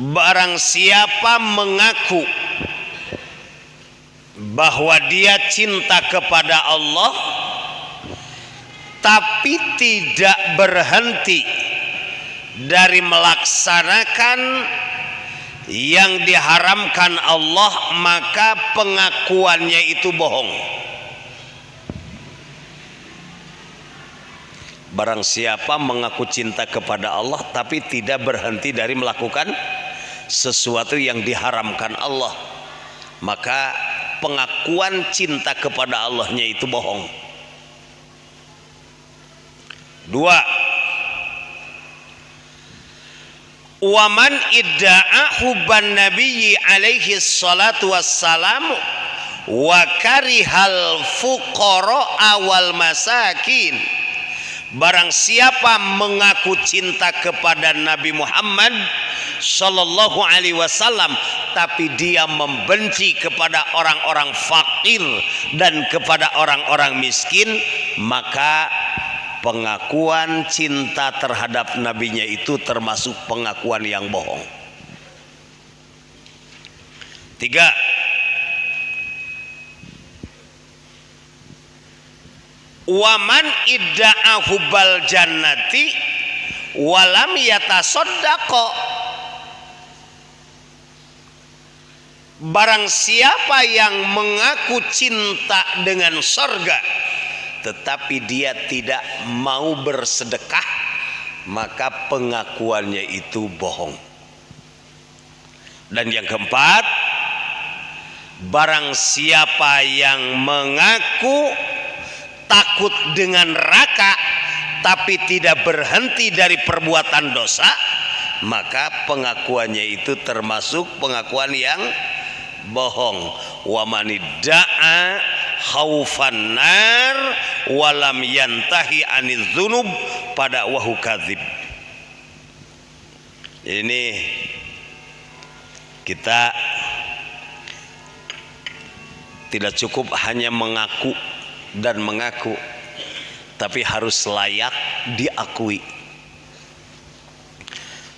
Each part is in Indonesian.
barang siapa mengaku bahwa dia cinta kepada Allah tapi tidak berhenti dari melaksanakan yang diharamkan Allah, maka pengakuannya itu bohong. Barang siapa mengaku cinta kepada Allah tapi tidak berhenti dari melakukan sesuatu yang diharamkan Allah, maka pengakuan cinta kepada Allahnya itu bohong. Dua, waman idda'a hubban nabiyyi alaihi salatu wassalam wa karihal fuqara wal masakin. Barang siapa mengaku cinta kepada Nabi Muhammad sallallahu alaihi wasallam tapi dia membenci kepada orang-orang fakir dan kepada orang-orang miskin, maka pengakuan cinta terhadap nabinya itu termasuk pengakuan yang bohong. Tiga, waman idda'a hubbal jannati walam yatasaddaqo. Barang siapa yang mengaku cinta dengan surga tetapi dia tidak mau bersedekah, maka pengakuannya itu bohong. Dan yang keempat, barang siapa yang mengaku takut dengan neraka tapi tidak berhenti dari perbuatan dosa, maka pengakuannya itu termasuk pengakuan yang bohong. Wa manidda'a khaufan nar walam yantahi aniz dzunub pada wahu kadzib. Ini kita tidak cukup hanya mengaku dan mengaku, tapi harus layak diakui.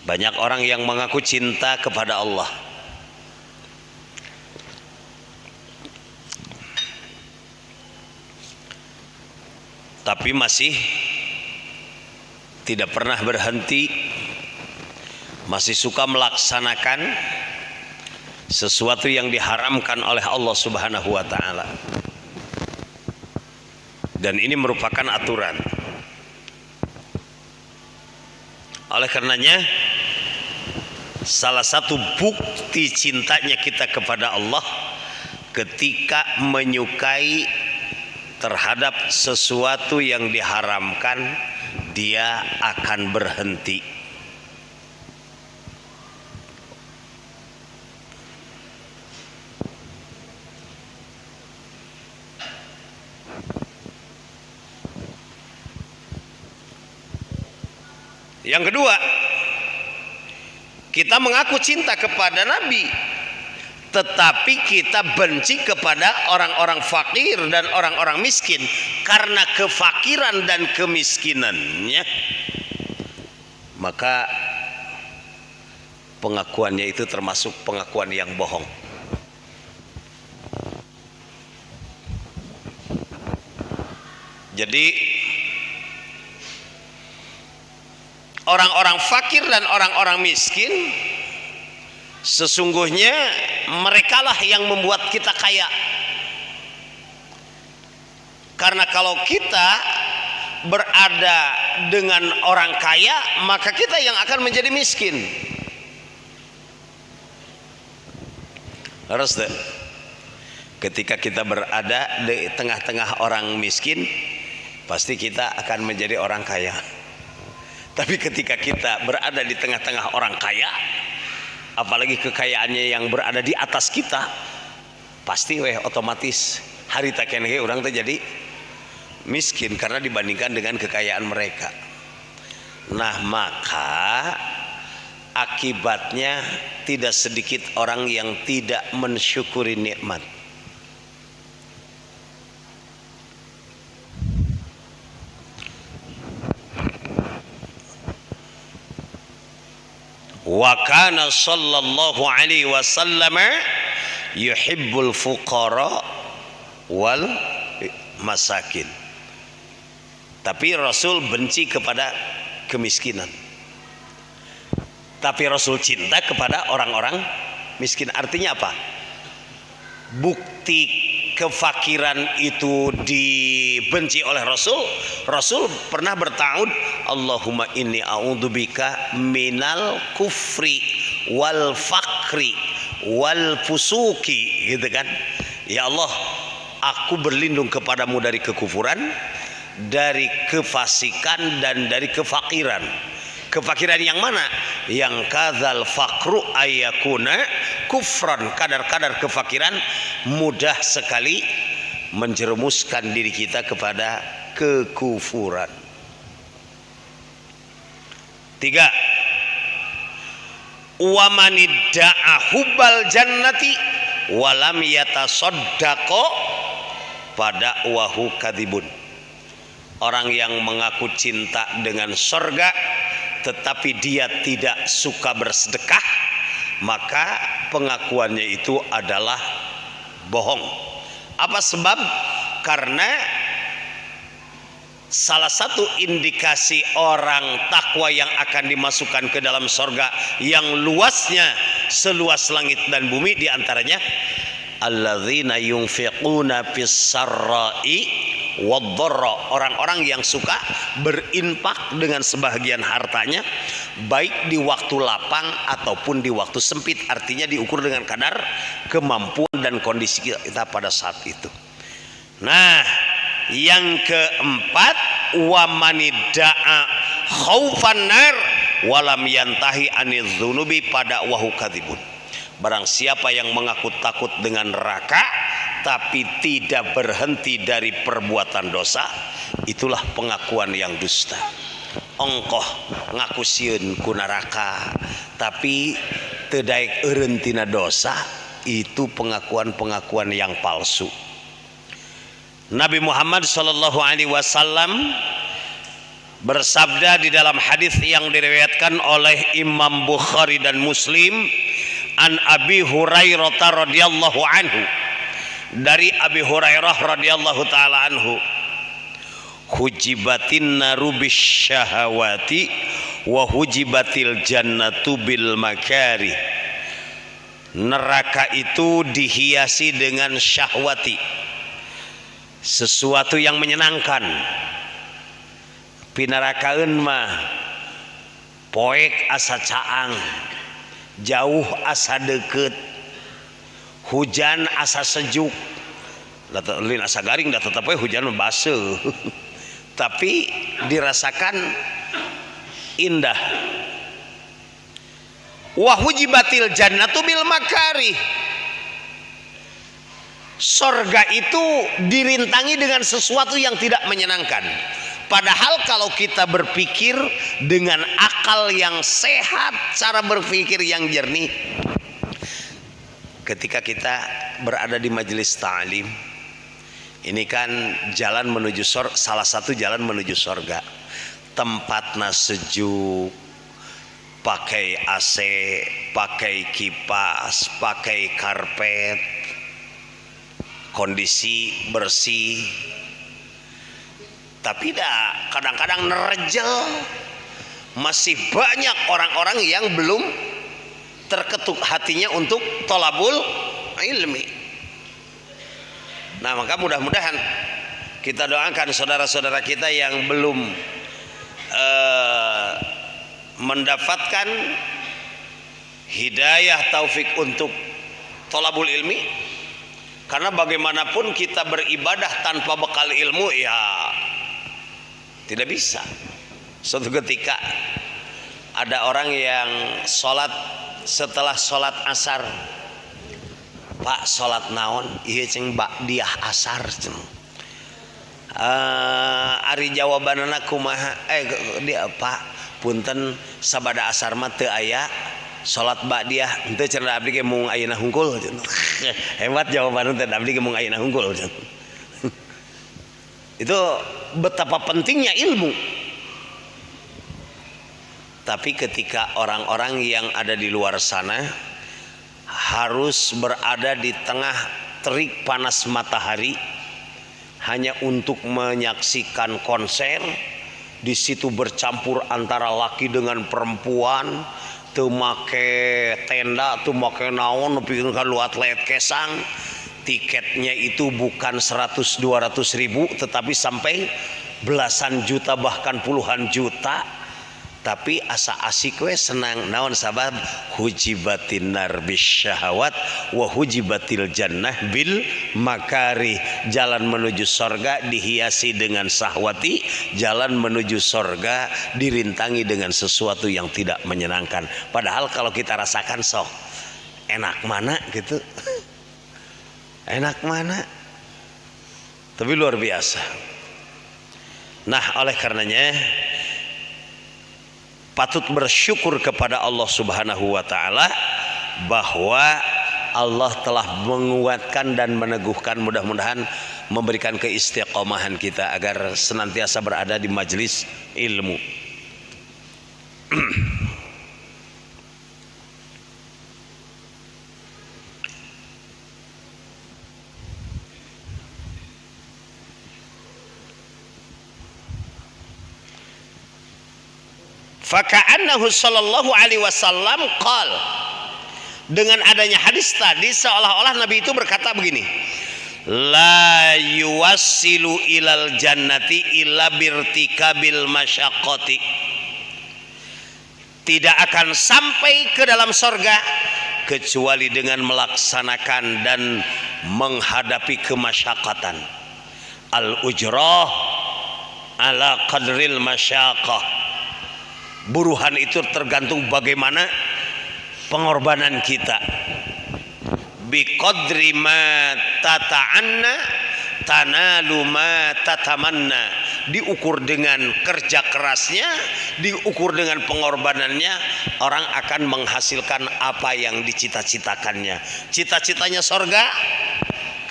Banyak orang yang mengaku cinta kepada Allah, tapi masih tidak pernah berhenti, masih suka melaksanakan sesuatu yang diharamkan oleh Allah Subhanahu wa taala. Dan ini merupakan aturan. Oleh karenanya, salah satu bukti cintanya kita kepada Allah ketika menyukai terhadap sesuatu yang diharamkan, dia akan berhenti. Yang kedua, kita mengaku cinta kepada Nabi tetapi kita benci kepada orang-orang fakir dan orang-orang miskin. Karena kefakiran dan kemiskinannya, maka pengakuannya itu termasuk pengakuan yang bohong. Jadi orang-orang fakir dan orang-orang miskin sesungguhnya merekalah yang membuat kita kaya. Karena kalau kita berada dengan orang kaya, maka kita yang akan menjadi miskin. Harus deh. Ketika kita berada di tengah-tengah orang miskin, pasti kita akan menjadi orang kaya. Tapi ketika kita berada di tengah-tengah orang kaya, apalagi kekayaannya yang berada di atas kita, pasti otomatis hari takenhe orang terjadi miskin karena dibandingkan dengan kekayaan mereka. Nah, maka akibatnya tidak sedikit orang yang tidak mensyukuri nikmat. Wa kana sallallahu alaihi wasallam yuhibbul fuqara wal masakin. Tapi Rasul benci kepada kemiskinan. Tapi Rasul cinta kepada orang-orang miskin. Artinya apa? Bukti kefakiran itu dibenci oleh Rasul. Rasul pernah bertaud, Allahumma inni a'udzubika minal kufri wal fakri wal fusuki, gitu kan? Ya Allah, aku berlindung kepadamu dari kekufuran, dari kefasikan, dan dari kefakiran. Kefakiran yang mana? Yang kadzal fakru ayakuna kufran. Kadar-kadar kefakiran mudah sekali menjerumuskan diri kita kepada kekufuran. 3. Wa manidda'a hubbal jannati walam yatasaddaqo pada wahu kadibun. Orang yang mengaku cinta dengan surga tetapi dia tidak suka bersedekah, maka pengakuannya itu adalah bohong. Apa sebab? Karena salah satu indikasi orang takwa yang akan dimasukkan ke dalam surga yang luasnya seluas langit dan bumi, diantaranya alladzina yunfiquna fis sarra'i wadh-dharra, orang-orang yang suka berinfak dengan sebahagian hartanya baik di waktu lapang ataupun di waktu sempit. Artinya diukur dengan kadar kemampuan dan kondisi kita pada saat itu. Nah, yang keempat, wa manidda'a khaufan nar walam yantahi anil dzunubi pada wahu kadzibun. Barang siapa yang mengaku takut dengan neraka tapi tidak berhenti dari perbuatan dosa, itulah pengakuan yang dusta. Ongkoh ngaku sieun ku neraka tapi teu daek eureun tina dosa, itu pengakuan-pengakuan yang palsu. Nabi Muhammad sallallahu alaihi wasallam bersabda di dalam hadis yang diriwayatkan oleh Imam Bukhari dan Muslim, an Abi Hurairah radhiyallahu anhu, dari Abi Hurairah radhiyallahu taala anhu, hujibatin naru bisyahawati wa hujibatil jannatu bil makari. Neraka itu dihiasi dengan syahwati, sesuatu yang menyenangkan. Pinarakaeun mah poek asa caang, jauh asa deket, hujan asa sejuk, lin asa garing, dah tetap hujan membasuh tapi dirasakan indah. Wa hujibatil jannatu bil makari, surga itu dirintangi dengan sesuatu yang tidak menyenangkan. Padahal kalau kita berpikir dengan akal yang sehat, cara berpikir yang jernih, ketika kita berada di majelis ta'lim, ini kan jalan menuju surga, salah satu jalan menuju surga. Tempatnya sejuk, pakai AC, pakai kipas, pakai karpet, kondisi bersih. Tapi dah kadang-kadang nerejel, masih banyak orang-orang yang belum terketuk hatinya untuk tolabul ilmi. Nah, maka mudah-mudahan kita doakan saudara-saudara kita yang belum mendapatkan hidayah taufik untuk tolabul ilmi, karena bagaimanapun kita beribadah tanpa bekal ilmu ya tidak bisa. Suatu ketika ada orang yang sholat, setelah sholat asar, Pak sholat naon? Iya ceng ba'diyah asar ceng. Ari jawabanana kumaha? Dia Pak punten sabada asar mah teu aya sholat ba'diyah, henteu cenah abdi ge mung ayeuna hungkul. Hebat jawabanna teh, abdi ge mung ayeuna hungkul. Itu betapa pentingnya ilmu. Tapi ketika orang-orang yang ada di luar sana harus berada di tengah terik panas matahari hanya untuk menyaksikan konser, di situ bercampur antara laki dengan perempuan, teu make tenda, teu make naon, nepi ka luat leet kesang. Tiketnya itu bukan 100-200 ribu, tetapi sampai belasan juta bahkan puluhan juta. Tapi asa asik we senang naon sabab hujibatin nar bisyahawat wa hujibatil jannah bil makari. Jalan menuju sorga dihiasi dengan sahwati, jalan menuju sorga dirintangi dengan sesuatu yang tidak menyenangkan. Padahal kalau kita rasakan sok enak mana gitu, enak mana, tapi luar biasa. Nah, oleh karenanya patut bersyukur kepada Allah Subhanahu wa taala bahwa Allah telah menguatkan dan meneguhkan, mudah-mudahan memberikan keistiqomahan kita agar senantiasa berada di majelis ilmu. Faka'annahu sallallahu alaihi wasallam qal, dengan adanya hadis tadi seolah-olah Nabi itu berkata begini, la yuwassilu ilal jannati illa birtikabil masyaqqati, tidak akan sampai ke dalam sorga kecuali dengan melaksanakan dan menghadapi kemasyakatan. Al ujrah ala qadril masyaqqah, buruhan itu tergantung bagaimana pengorbanan kita. Biqadri ma tata'anna tanalu ma tatamanna, diukur dengan kerja kerasnya, diukur dengan pengorbanannya, orang akan menghasilkan apa yang dicita-citakannya. Cita-citanya sorga.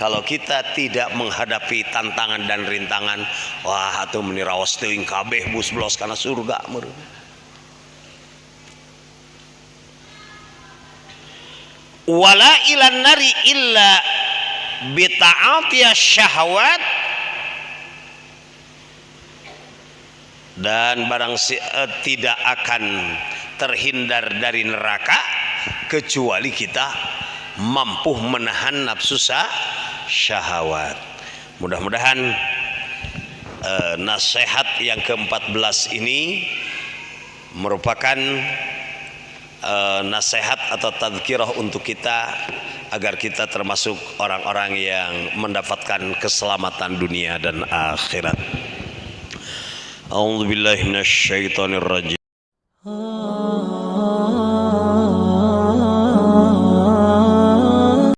Kalau kita tidak menghadapi tantangan dan rintangan, wah atuh meni raos teuing kabeh bus blos kana surga meureun. Wala ilan nari illa bita'atiyah syahwat, dan barang tidak akan terhindar dari neraka kecuali kita mampu menahan nafsu syahwat. Mudah-mudahan nasihat yang ke-14 ini merupakan nasihat atau tadzkirah untuk kita agar kita termasuk orang-orang yang mendapatkan keselamatan dunia dan akhirat. A'udzubillahi minasyaitonirrajim.